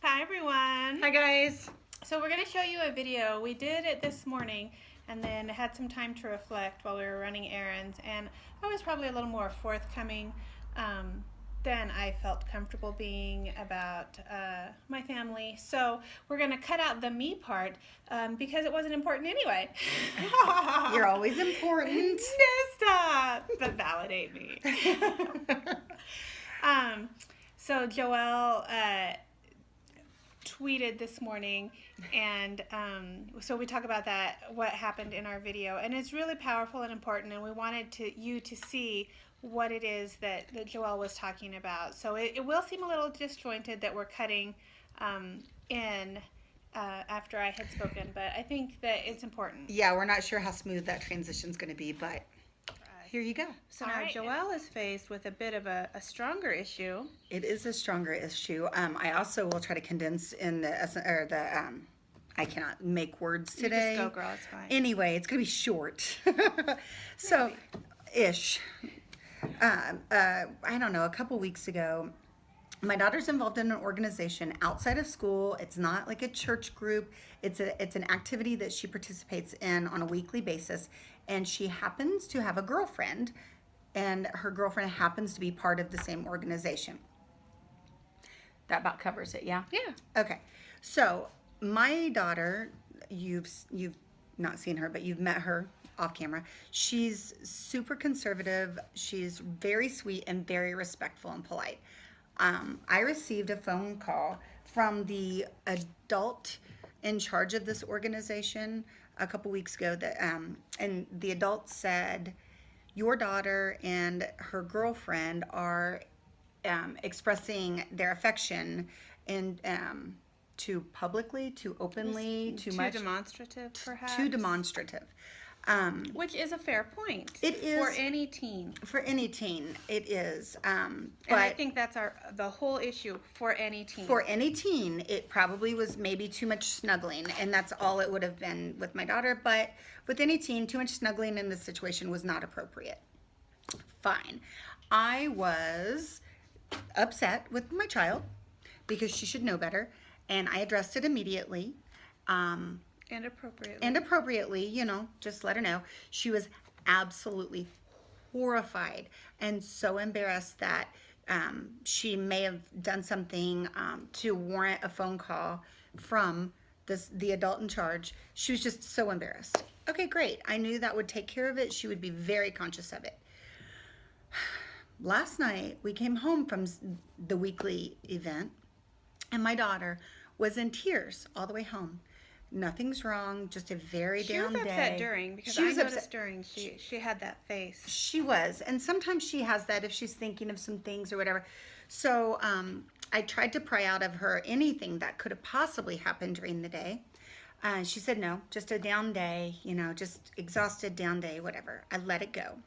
Hi everyone. Hi guys. So we're going to show you a video. We did it this morning and then had some time to reflect while we were running errands, and I was probably a little more forthcoming than I felt comfortable being about my family. So we're going to cut out the me part because it wasn't important anyway. You're always important. No, stop. But validate me. So Joelle tweeted this morning, and so we talk about that, what happened in our video, and it's really powerful and important, and we wanted you to see what it is that Joelle was talking about. So it will seem a little disjointed that we're cutting in after I had spoken, but I think that it's important. Yeah, we're not sure how smooth that transition's going to be, but here you go. So now Joelle is faced with a bit of a stronger issue. It is a stronger issue. I also will try to condense in I cannot make words today. You just go, girl, it's fine. Anyway, it's going to be short. So, ish. I don't know, a couple weeks ago, my daughter's involved in an organization outside of school. It's not like a church group. It's an activity that she participates in on a weekly basis. And she happens to have a girlfriend, and her girlfriend happens to be part of the same organization. That about covers it, yeah? Yeah. Okay. So my daughter, you've not seen her, but you've met her off camera. She's super conservative. She's very sweet and very respectful and polite. I received a phone call from the adult in charge of this organization a couple weeks ago that and the adult said, your daughter and her girlfriend are expressing their affection and too publicly, too openly, too much. Too demonstrative, perhaps? Too demonstrative. Which is a fair point. It is. For any teen. For any teen, it is. And I think that's the whole issue for any teen. For any teen, it probably was maybe too much snuggling, and that's all it would have been with my daughter. But with any teen, too much snuggling in this situation was not appropriate. Fine. I was upset with my child because she should know better, and I addressed it immediately. And appropriately. And appropriately, just let her know. She was absolutely horrified and so embarrassed that she may have done something to warrant a phone call from the adult in charge. She was just so embarrassed. Okay, great. I knew that would take care of it. She would be very conscious of it. Last night, we came home from the weekly event, and my daughter was in tears all the way home. Nothing's wrong, just a very down day. She was upset during, because I noticed during she had that face. She was, and sometimes she has that if she's thinking of some things or whatever. So I tried to pry out of her anything that could have possibly happened during the day. She said no, just a down day, just exhausted down day, whatever. I let it go.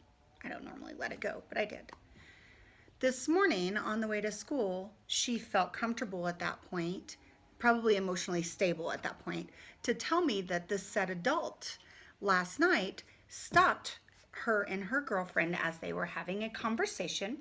I don't normally let it go, but I did. This morning on the way to school, she felt comfortable at that point, probably emotionally stable at that point, to tell me that this said adult last night stopped her and her girlfriend as they were having a conversation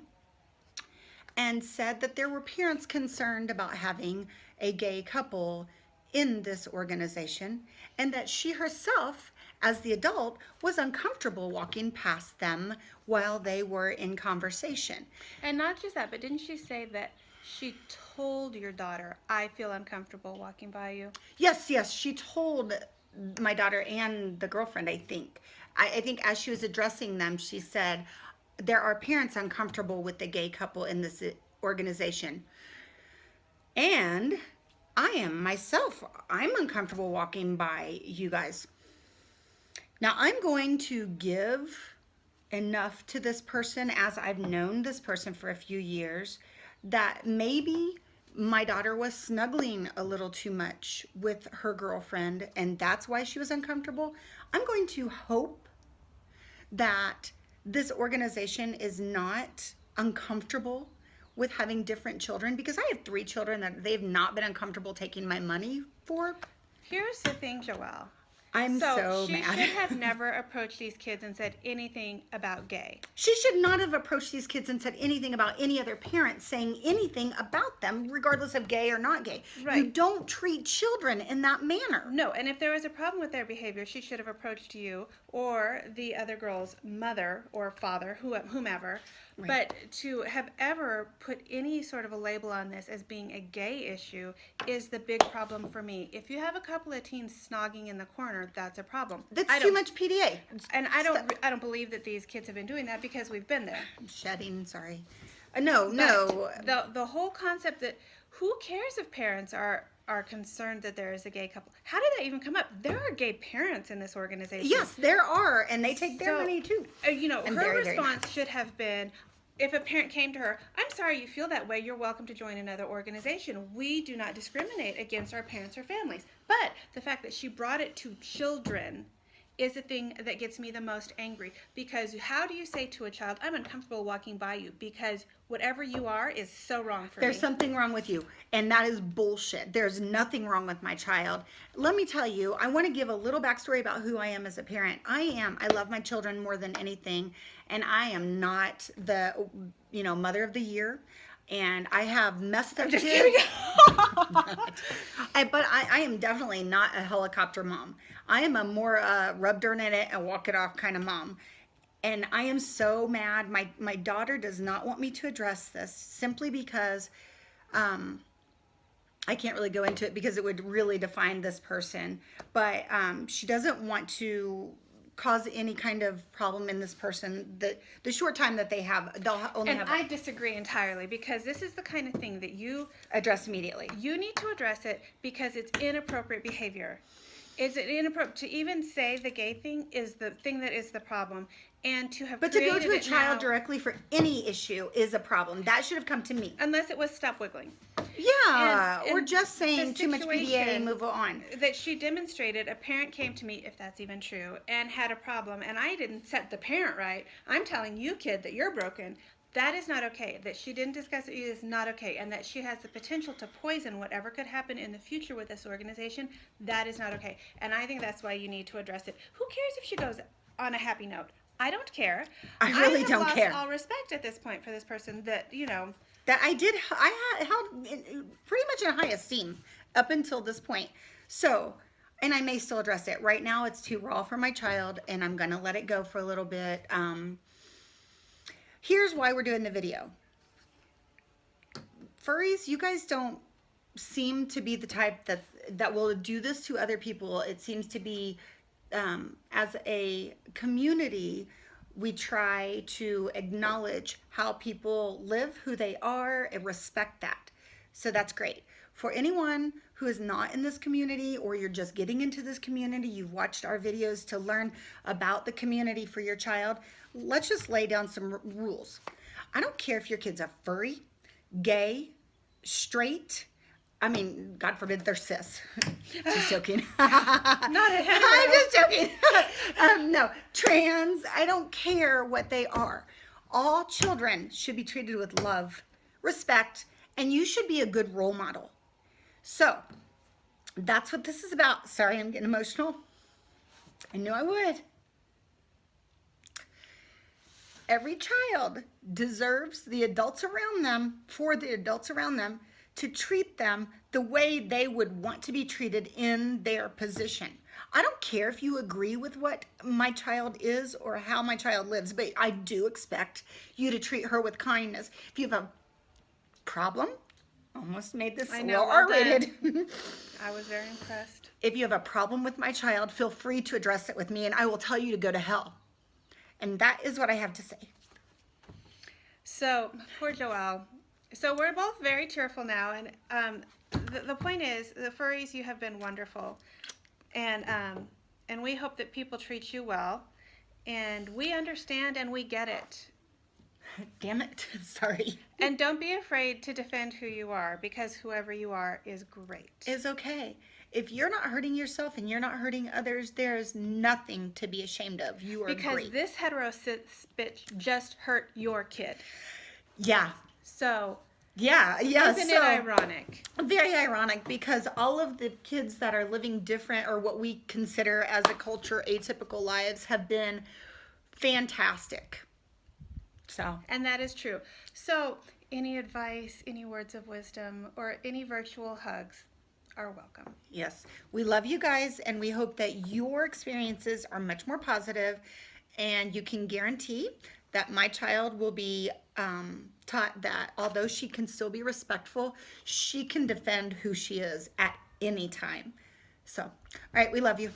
and said that there were parents concerned about having a gay couple in this organization, and that she herself, as the adult, was uncomfortable walking past them while they were in conversation. And not just that, but didn't she say that she told your daughter, I feel uncomfortable walking by you? Yes, she told my daughter and the girlfriend, I think. I think as she was addressing them, she said, there are parents uncomfortable with the gay couple in this organization. And I am myself, I'm uncomfortable walking by you guys. Now I'm going to give enough to this person, as I've known this person for a few years, that maybe my daughter was snuggling a little too much with her girlfriend, and that's why she was uncomfortable. I'm going to hope that this organization is not uncomfortable with having different children, because I have 3 children that they've not been uncomfortable taking my money for. Here's the thing, Joelle. I'm so she mad. should have never approached these kids and said anything about gay. She should not have approached these kids and said anything about any other parent saying anything about them, regardless of gay or not gay. Right. You don't treat children in that manner. No, and if there was a problem with their behavior, she should have approached you or the other girl's mother or father, whomever. Right. But to have ever put any sort of a label on this as being a gay issue is the big problem for me. If you have a couple of teens snogging in the corner, that's a problem. That's too much PDA. And I don't believe that these kids have been doing that because we've been there. I'm shedding, sorry. No. The whole concept that who cares if parents are concerned that there is a gay couple. How did that even come up? There are gay parents in this organization. Yes, there are, and they take their money too. Her response should have been, if a parent came to her, I'm sorry you feel that way, you're welcome to join another organization. We do not discriminate against our parents or families. But the fact that she brought it to children is the thing that gets me the most angry. Because how do you say to a child, I'm uncomfortable walking by you because whatever you are is so wrong for me. There's something wrong with you, and that is bullshit. There's nothing wrong with my child. Let me tell you, I want to give a little backstory about who I am as a parent. I love my children more than anything, and I am not the, mother of the year. And I have messed up kids. But I am definitely not a helicopter mom. I am a more rub dirt in it and walk it off kind of mom. And I am so mad. My daughter does not want me to address this simply because I can't really go into it because it would really define this person. But she doesn't want to cause any kind of problem in this person. The short time that they have, they'll only have. And I disagree entirely because this is the kind of thing that you address immediately. You need to address it because it's inappropriate behavior. Is it inappropriate to even say the gay thing is the thing that is the problem, and to have but to go to a child directly for any issue is a problem. That should have come to me. Unless it was stop wiggling. Yeah, and or just saying too much PDA, move on. That she demonstrated, a parent came to me, if that's even true, and had a problem, and I didn't set the parent right. I'm telling you, kid, that you're broken. That is not okay. That she didn't discuss it is not okay. And that she has the potential to poison whatever could happen in the future with this organization, that is not okay. And I think that's why you need to address it. Who cares if she goes on a happy note? I don't care. I really don't care. I have lost all respect at this point for this person that, That I held pretty much in high esteem up until this point. So, and I may still address it. Right now it's too raw for my child, and I'm going to let it go for a little bit. Here's why we're doing the video. Furries, you guys don't seem to be the type that will do this to other people. It seems to be, as a community, we try to acknowledge how people live, who they are, and respect that. So that's great. For anyone who is not in this community, or you're just getting into this community, you've watched our videos to learn about the community for your child, let's just lay down some rules. I don't care if your kid's a furry, gay, straight. I mean, God forbid they're cis. Just joking. Not a hetero. I'm just joking. No, trans. I don't care what they are. All children should be treated with love, respect, and you should be a good role model. So, that's what this is about. Sorry, I'm getting emotional. I knew I would. Every child deserves the adults around them, to treat them the way they would want to be treated in their position. I don't care if you agree with what my child is or how my child lives, but I do expect you to treat her with kindness. If you have a problem, almost made this a little R-rated. I was very impressed. If you have a problem with my child, feel free to address it with me, and I will tell you to go to hell. And that is what I have to say. So, poor Joelle. So we're both very tearful now, and the point is, the furries, you have been wonderful, and we hope that people treat you well, and we understand and we get it. Damn it, sorry. And don't be afraid to defend who you are, because whoever you are is great. It's okay. If you're not hurting yourself and you're not hurting others, there's nothing to be ashamed of. You are because great. Because this hetero cis bitch just hurt your kid. Yeah. So Yeah, yeah. Isn't it ironic? Very ironic, because all of the kids that are living different, or what we consider as a culture atypical lives, have been fantastic. So, And that is true. So, any advice, any words of wisdom, or any virtual hugs are welcome. yes, we love you guys, and we hope that your experiences are much more positive, and you can guarantee that my child will be taught that although she can still be respectful, she can defend who she is at any time. So, all right, we love you.